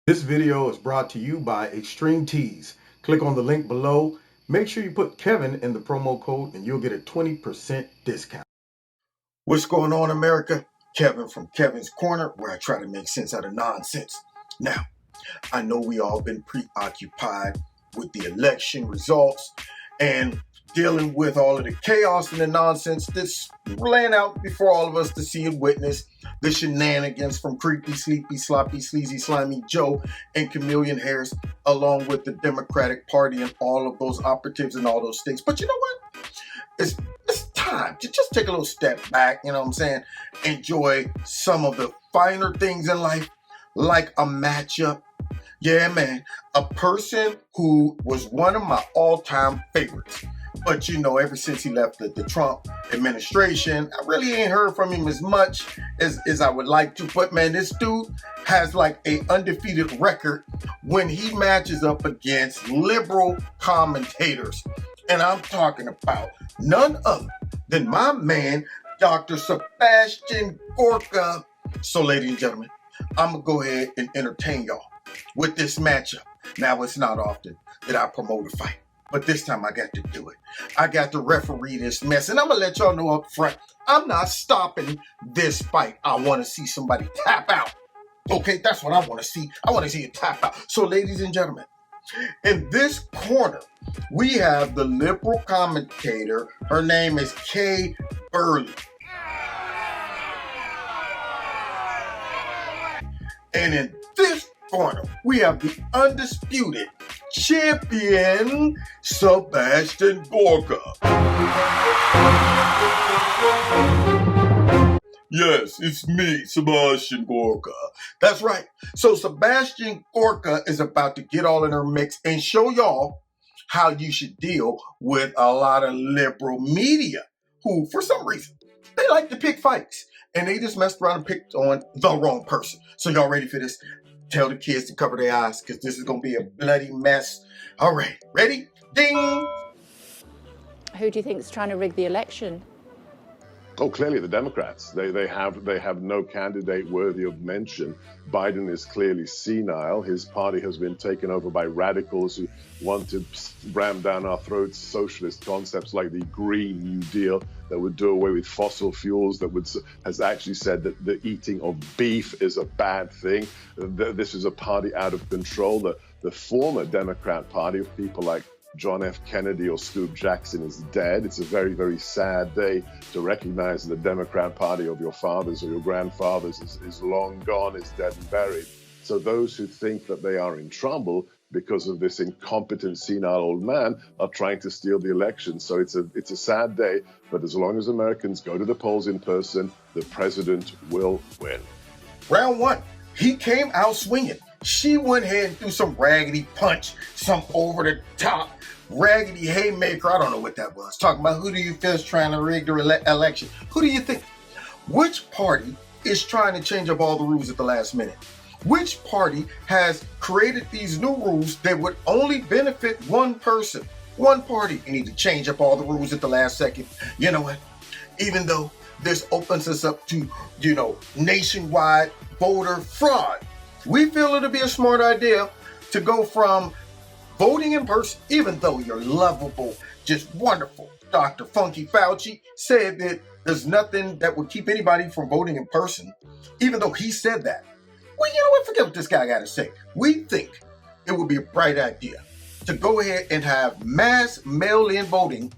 This video is brought to you by Extreme Tees. Click on the link below. Make sure you put Kevin in the promo code and you'll get a 20% discount. What's going on, America? Kevin from Kevin's Corner, where I try to make sense out of nonsense. Now, I know we all been preoccupied with the election results and dealing with all of the chaos and the nonsense that's laying out before all of us to see and witness. The shenanigans from Creepy, Sleepy, Sloppy, Sleazy, Slimy Joe and Chameleon Harris, along with the Democratic Party and all of those operatives in all those states. But you know what? It's time to just take a little step back, you know what I'm saying? Enjoy some of the finer things in life, like a matchup. Yeah, man, a person who was one of my all-time favorites. But you know, ever since he left the Trump administration, I really ain't heard from him as much as I would like to. But man, this dude has like a undefeated record when he matches up against liberal commentators. And I'm talking about none other than my man, Dr. Sebastian Gorka. So ladies and gentlemen, I'm gonna go ahead and entertain y'all with this matchup. Now, it's not often that I promote a fight, but this time I got to do it. I got to referee this mess, and I'm gonna let y'all know up front, I'm not stopping this fight. I want to see somebody tap out. Okay, that's what I want to see. I want to see it tap out. So ladies and gentlemen, in this corner, we have the liberal commentator. Her name is Kay Burley. And in this corner, we have the undisputed champion, Sebastian Gorka. Yes, it's me, Sebastian Gorka. That's right. So Sebastian Gorka is about to get all in her mix and show y'all how you should deal with a lot of liberal media who, for some reason, they like to pick fights. And they just messed around and picked on the wrong person. So y'all ready for this? Tell the kids to cover their eyes because this is going to be a bloody mess. All right, ready? Ding! Who do you think is trying to rig the election? Oh, clearly the Democrats. They have no candidate worthy of mention. Biden is clearly senile. His party has been taken over by radicals who want to ram down our throats socialist concepts like the Green New Deal that would do away with fossil fuels, has actually said that the eating of beef is a bad thing. This is a party out of control. The former Democrat Party of people like John F. Kennedy or Scoop Jackson is dead. It's a very, very sad day to recognize the Democrat Party of your fathers or your grandfathers is long gone, is dead and buried. So those who think that they are in trouble because of this incompetent, senile old man are trying to steal the election. So it's a sad day, but as long as Americans go to the polls in person, the president will win. Round one, he came out swinging. She went ahead and threw some raggedy punch, some over-the-top raggedy haymaker. I don't know what that was. Talking about who do you feel is trying to rig the election? Who do you think? Which party is trying to change up all the rules at the last minute? Which party has created these new rules that would only benefit one person? One party. You need to change up all the rules at the last second. You know what? Even though this opens us up to, nationwide voter fraud, we feel it'll be a smart idea to go from voting in person, even though you're lovable, just wonderful. Dr. Funky Fauci said that there's nothing that would keep anybody from voting in person, even though he said that. Well, you know what? Forget what this guy got to say. We think it would be a bright idea to go ahead and have mass mail-in voting.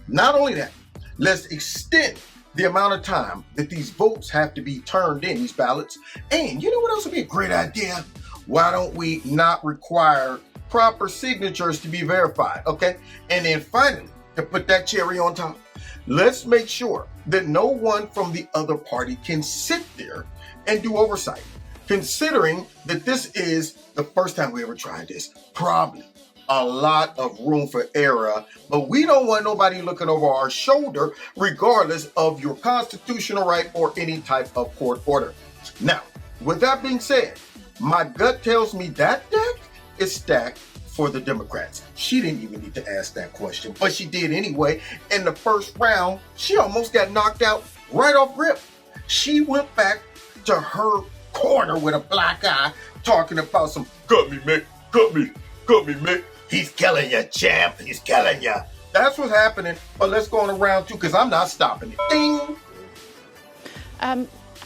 Not only that, let's extend the amount of time that these votes have to be turned in, these ballots. And you know what else would be a great idea? Why don't we not require proper signatures to be verified, okay? And then finally, to put that cherry on top, let's make sure that no one from the other party can sit there and do oversight, considering that this is the first time we ever tried this. Probably a lot of room for error, but we don't want nobody looking over our shoulder, regardless of your constitutional right or any type of court order. Now, with that being said, my gut tells me that deck is stacked for the Democrats. She didn't even need to ask that question, but she did anyway. In the first round, she almost got knocked out right off rip. She went back to her corner with a black eye talking about some cut me, Mick, cut me, Mick. He's killing you, champ. He's killing you. That's what's happening. But let's go on around two because I'm not stopping it. Ding.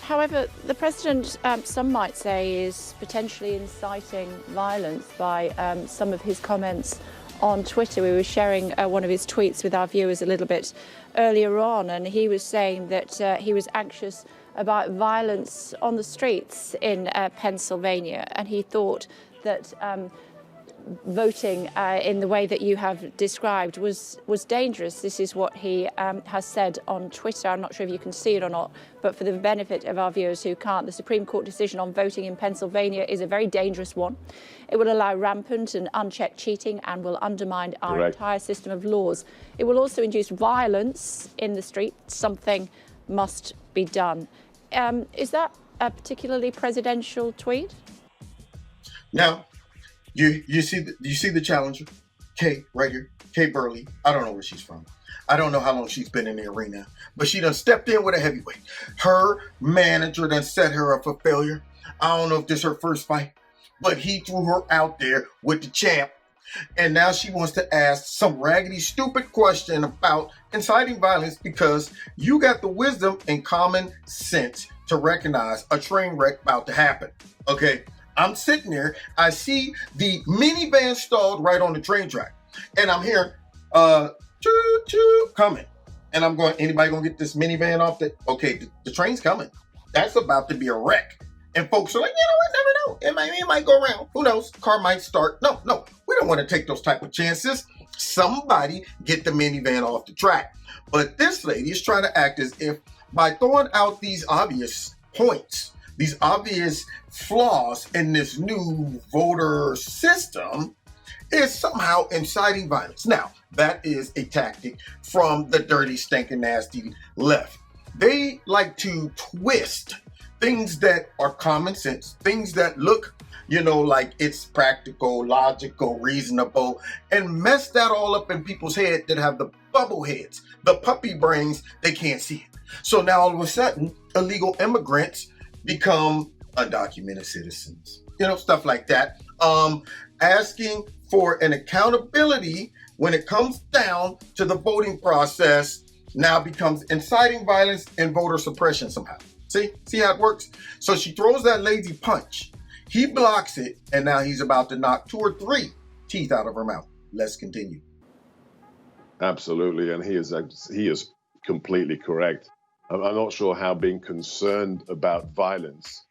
However, the president, some might say, is potentially inciting violence by some of his comments on Twitter. We were sharing one of his tweets with our viewers a little bit earlier on, and he was saying that he was anxious about violence on the streets in Pennsylvania, and he thought that voting in the way that you have described was dangerous. This is what he has said on Twitter. I'm not sure if you can see it or not, but for the benefit of our viewers who can't, the Supreme Court decision on voting in Pennsylvania is a very dangerous one. It will allow rampant and unchecked cheating and will undermine our entire system of laws. It will also induce violence in the street. Something must be done. Is that a particularly presidential tweet? Now, you see the challenger, Kay, right here, Kay Burley. I don't know where she's from. I don't know how long she's been in the arena, but she done stepped in with a heavyweight. Her manager done set her up for failure. I don't know if this is her first fight, but he threw her out there with the champ. And now she wants to ask some raggedy, stupid question about inciting violence because you got the wisdom and common sense to recognize a train wreck about to happen. Okay? I'm sitting there, I see the minivan stalled right on the train track. And I'm hearing, choo-choo coming. And I'm going, anybody gonna get this minivan off okay, the train's coming. That's about to be a wreck. And folks are like, you know what, never know. It might go around. Who knows? Car might start. No, we don't want to take those type of chances. Somebody get the minivan off the track. But this lady is trying to act as if by throwing out these obvious points, these obvious flaws in this new voter system is somehow inciting violence. Now, that is a tactic from the dirty, stinking, nasty left. They like to twist things that are common sense, things that look, like it's practical, logical, reasonable, and mess that all up in people's head that have the bubble heads, the puppy brains, they can't see it. So now all of a sudden, illegal immigrants become undocumented citizens, stuff like that. Asking for an accountability when it comes down to the voting process now becomes inciting violence and voter suppression somehow. See how it works? So she throws that lazy punch. He blocks it, and now he's about to knock 2 or 3 teeth out of her mouth. Let's continue. Absolutely, and he is completely correct. I'm not sure how being concerned about violence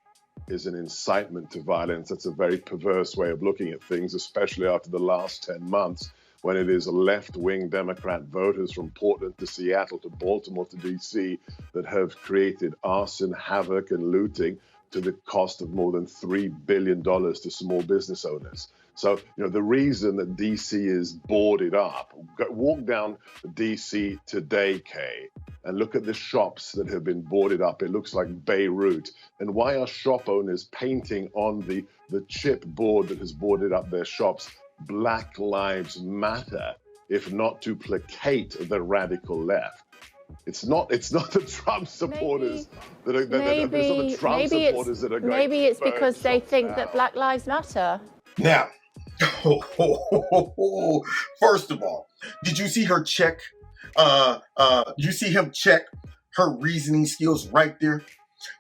is an incitement to violence. That's a very perverse way of looking at things, especially after the last 10 months, when it is left-wing Democrat voters from Portland to Seattle to Baltimore to D.C. that have created arson, havoc, and looting to the cost of more than $3 billion to small business owners. So, the reason that D.C. is boarded up, walk down D.C. today, Kay, and look at the shops that have been boarded up. It looks like Beirut. And why are shop owners painting on the chipboard that has boarded up their shops Black Lives Matter, if not to placate the radical left? It's not the Trump supporters that are going. Maybe it's because they think that Black Lives Matter. Now, first of all, did you see her check? You see him check her reasoning skills right there?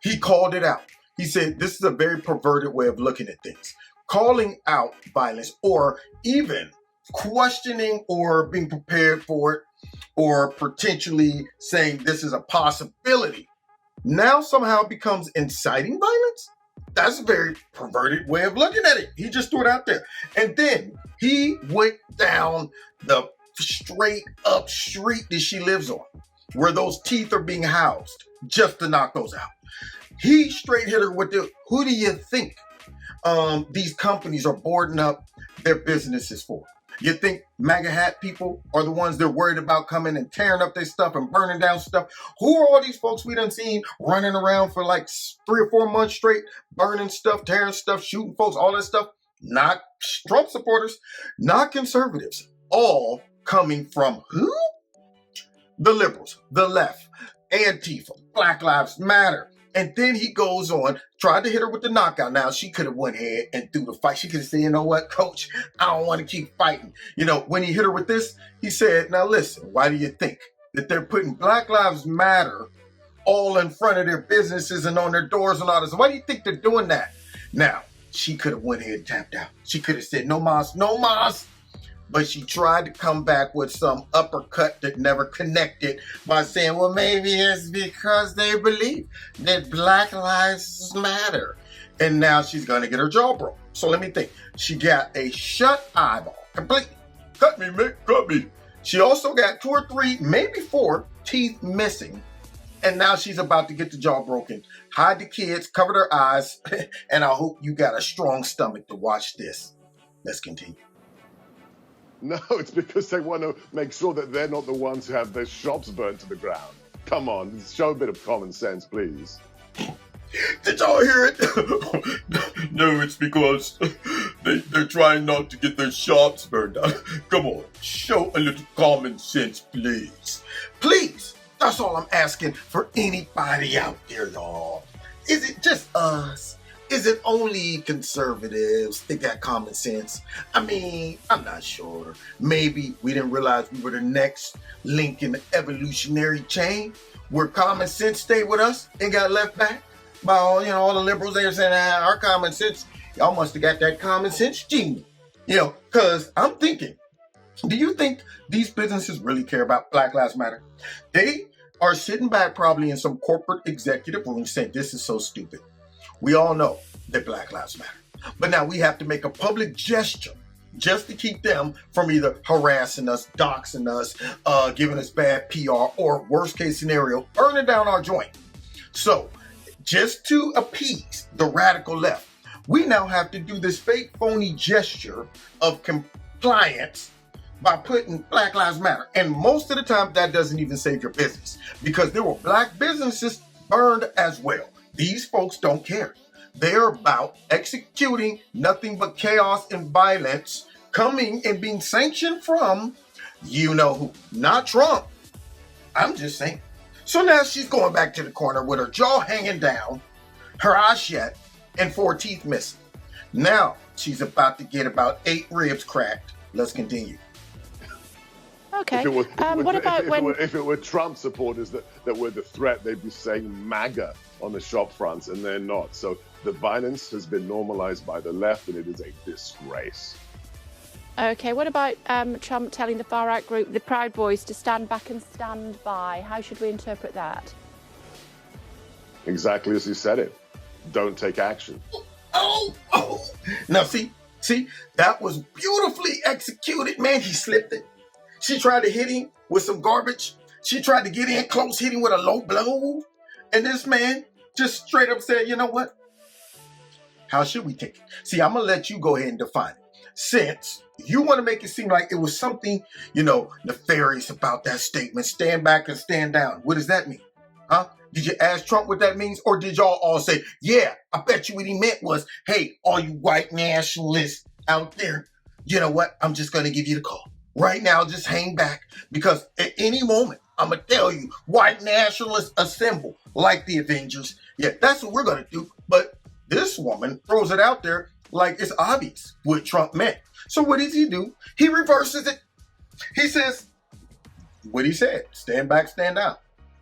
He called it out. He said, this is a very perverted way of looking at things. Calling out violence or even questioning or being prepared for it or potentially saying this is a possibility now somehow becomes inciting violence. That's a very perverted way of looking at it. He just threw it out there. And then he went down the straight up street that she lives on, where those teeth are being housed, just to knock those out. He straight hit her with who do you think these companies are boarding up their businesses for? You think MAGA hat people are the ones they're worried about coming and tearing up their stuff and burning down stuff? Who are all these folks we done seen running around for like 3 or 4 months straight, burning stuff, tearing stuff, shooting folks, all that stuff? Not Trump supporters, not conservatives, all coming from who? The liberals, the left, Antifa, Black Lives Matter, And then he goes on, tried to hit her with the knockout. Now, she could have went ahead and threw the fight. She could have said, you know what, coach, I don't want to keep fighting. You know, when he hit her with this, he said, now listen, why do you think that they're putting Black Lives Matter all in front of their businesses and on their doors and all this? Why do you think they're doing that? Now, she could have went ahead and tapped out. She could have said, no mas, no mas. But she tried to come back with some uppercut that never connected by saying, well, maybe it's because they believe that Black Lives Matter. And now she's going to get her jaw broke. So let me think. She got a shut eyeball. Completely. Cut me, Mick. Cut me. She also got 2 or 3, maybe 4 teeth missing. And now she's about to get the jaw broken. Hide the kids, cover their eyes, and I hope you got a strong stomach to watch this. Let's continue. No, it's because they want to make sure that they're not the ones who have their shops burnt to the ground. Come on, show a bit of common sense, please. Did y'all hear it? No, it's because they're trying not to get their shops burned down. Come on, show a little common sense, please. Please, that's all I'm asking for anybody out there, y'all. Is it just us? Is it only conservatives that got common sense? I mean, I'm not sure. Maybe we didn't realize we were the next link in the evolutionary chain where common sense stayed with us and got left back by all the liberals. They were saying, our common sense, y'all must have got that common sense gene. Because I'm thinking, do you think these businesses really care about Black Lives Matter? They are sitting back probably in some corporate executive room saying, this is so stupid. We all know that Black Lives Matter. But now we have to make a public gesture just to keep them from either harassing us, doxing us, giving us bad PR, or worst case scenario, burning down our joint. So just to appease the radical left, we now have to do this fake phony gesture of compliance by putting Black Lives Matter. And most of the time that doesn't even save your business because there were Black businesses burned as well. These folks don't care. They're about executing nothing but chaos and violence coming and being sanctioned from you know who, not Trump. I'm just saying. So now she's going back to the corner with her jaw hanging down, her eyes shut, and 4 teeth missing. Now she's about to get about 8 ribs cracked. Let's continue. Okay. If it were Trump supporters that were the threat, they'd be saying MAGA on the shop fronts, and they're not. So the violence has been normalized by the left, and it is a disgrace. Okay, what about Trump telling the far-right group, the Proud Boys, to stand back and stand by? How should we interpret that? Exactly as he said it. Don't take action. Oh. Now, see, that was beautifully executed. Man, he slipped it. She tried to hit him with some garbage. She tried to get in close, hit him with a low blow. And this man just straight up said, you know what? How should we take it? See, I'm going to let you go ahead and define it. Since you want to make it seem like it was something, nefarious about that statement, stand back and stand down. What does that mean? Huh? Did you ask Trump what that means? Or did y'all all say, yeah, I bet you what he meant was, hey, all you white nationalists out there, you know what? I'm just going to give you the call. Right now, just hang back because at any moment, I'm going to tell you, white nationalists assemble like the Avengers. Yeah, that's what we're going to do. But this woman throws it out there like it's obvious what Trump meant. So what does he do? He reverses it. He says what he said, stand back, stand down.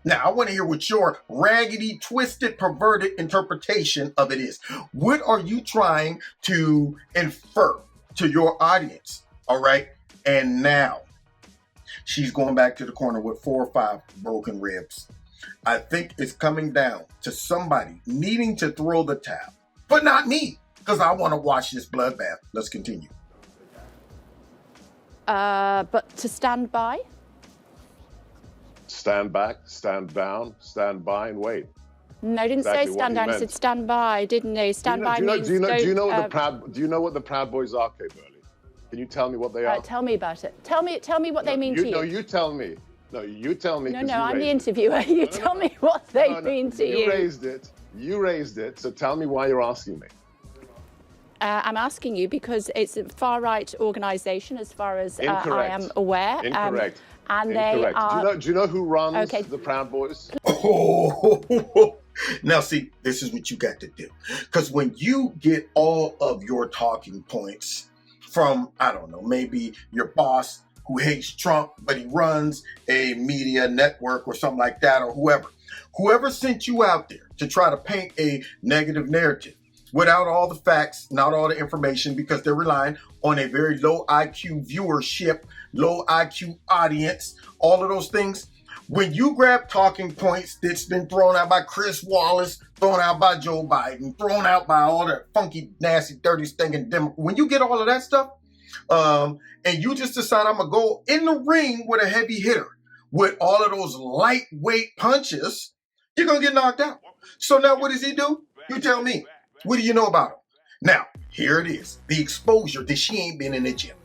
Now, I want to hear what your raggedy, twisted, perverted interpretation of it is. What are you trying to infer to your audience? All right. And now she's going back to the corner with 4 or 5 broken ribs. I think it's coming down to somebody needing to throw the towel, but not me, because I want to watch this bloodbath. Let's continue. But to stand by? Stand back, stand down, stand by, and wait. No, he didn't say stand down. He said stand by, didn't he? Stand by means do you know what the Proud Boys are, Kate Burley? Can you tell me what they are? Tell me about it. Tell me what they mean to you. No, you tell me. No, you tell me. No, I'm the interviewer. You tell me what they mean to you. You raised it. So tell me why you're asking me. I'm asking you because it's a far-right organisation, as far as I am aware. Incorrect. And they are. Do you know who runs the Proud Boys? Oh, Now, see, this is what you got to do. Because when you get all of your talking points from, I don't know, maybe your boss who hates Trump, but he runs a media network or something like that, or whoever sent you out there to try to paint a negative narrative without all the facts, not all the information, because they're relying on a very low IQ viewership, low IQ audience, all of those things. When you grab talking points that's been thrown out by Chris Wallace, thrown out by Joe Biden, thrown out by all that funky, nasty, dirty, stinking Democrat, when you get all of that stuff, and you just decide I'm going to go in the ring with a heavy hitter with all of those lightweight punches, you're going to get knocked out. So now what does he do? You tell me. What do you know about him? Now, here it is. The exposure that she ain't been in the gym.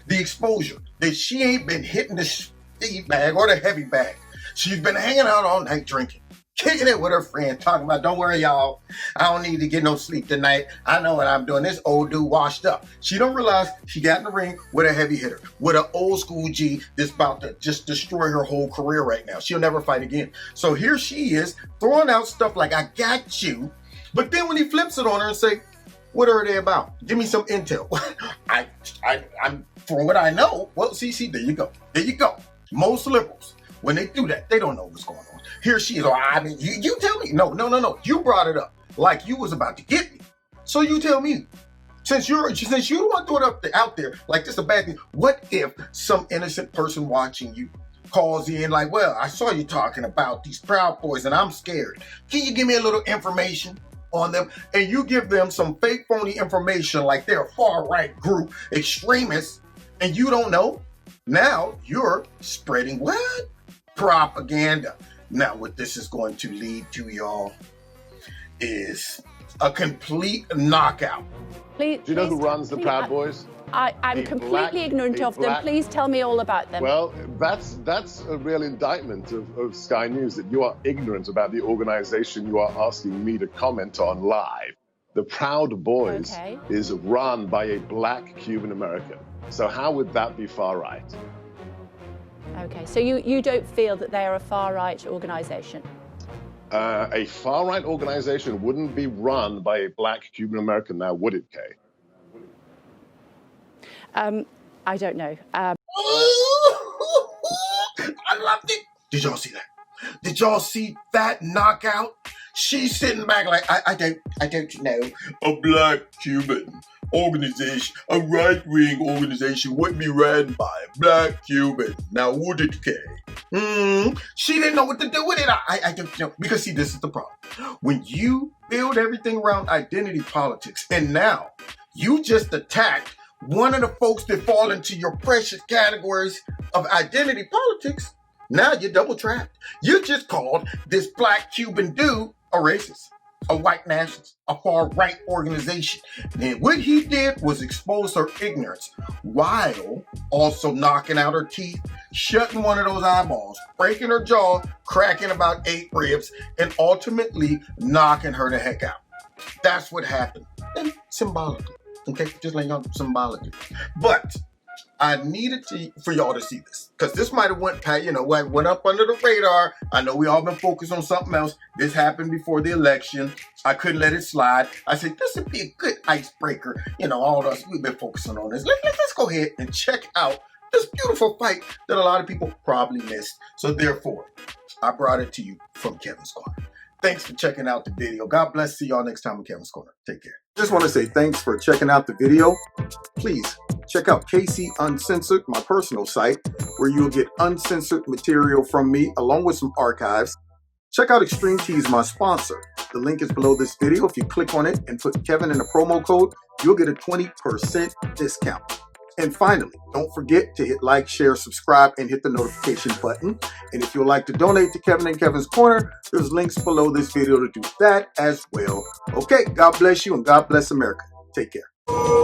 The exposure that she ain't been hitting the speed bag or the heavy bag. She's been hanging out all night drinking, kicking it with her friend, talking about, don't worry, y'all, I don't need to get no sleep tonight. I know what I'm doing. This old dude washed up. She don't realize she got in the ring with a heavy hitter, with an old school G that's about to just destroy her whole career right now. She'll never fight again. So here she is throwing out stuff like, I got you. But then when he flips it on her and say, what are they about? Give me some intel. I'm from what I know. Well, see, there you go. There you go. Most liberals, when they do that, they don't know what's going on. Here she is. Oh, I mean, you tell me. No. You brought it up like you was about to get me. So you tell me. Since you don't want to throw it out there like this is a bad thing, what if some innocent person watching you calls in like, well, I saw you talking about these Proud Boys and I'm scared. Can you give me a little information on them? And you give them some fake phony information like they're a far-right group, extremists, and you don't know? Now you're spreading what? Propaganda. Now what this is going to lead to, y'all, is a complete knockout. Do you know who runs the Proud Boys? I'm completely ignorant of them. Please tell me all about them. Well, that's a real indictment of Sky News, that you are ignorant about the organization you are asking me to comment on live. The Proud Boys is run by a black Cuban American. So how would that be far right? Okay, so you don't feel that they are a far-right organization? A far-right organization wouldn't be run by a black Cuban American, now would it, Kay? I don't know. I loved it. Did y'all see that? Did y'all see that knockout? She's sitting back like, I don't know. A black Cuban organization, a right-wing organization wouldn't be ran by a black Cuban. Now, would it, Kay? She didn't know what to do with it. I don't know. Because, see, this is the problem. When you build everything around identity politics, and now you just attacked one of the folks that fall into your precious categories of identity politics, now you're double trapped. You just called this black Cuban dude a racist, a white nationalist, a far-right organization. And what he did was expose her ignorance while also knocking out her teeth, shutting one of those eyeballs, breaking her jaw, cracking about 8 ribs, and ultimately knocking her the heck out. That's what happened. And symbolically. Okay, just laying on symbology. But I needed for y'all to see this, because this might have went up under the radar. I know we all been focused on something else. This happened before the election. I couldn't let it slide. I said this would be a good icebreaker. All of us, we've been focusing on this. Let's go ahead and check out this beautiful fight that a lot of people probably missed. So therefore, I brought it to you from Kevin's Corner. Thanks for checking out the video. God bless. See y'all next time on Kevin's Corner. Take care. Just want to say thanks for checking out the video. Please check out KC Uncensored, my personal site, where you'll get uncensored material from me along with some archives. Check out Extreme Teas, my sponsor. The link is below this video. If you click on it and put Kevin in the promo code, you'll get a 20% discount. And finally, don't forget to hit like, share, subscribe, and hit the notification button. And if you'd like to donate to Kevin and Kevin's Corner, there's links below this video to do that as well. Okay, God bless you and God bless America. Take care.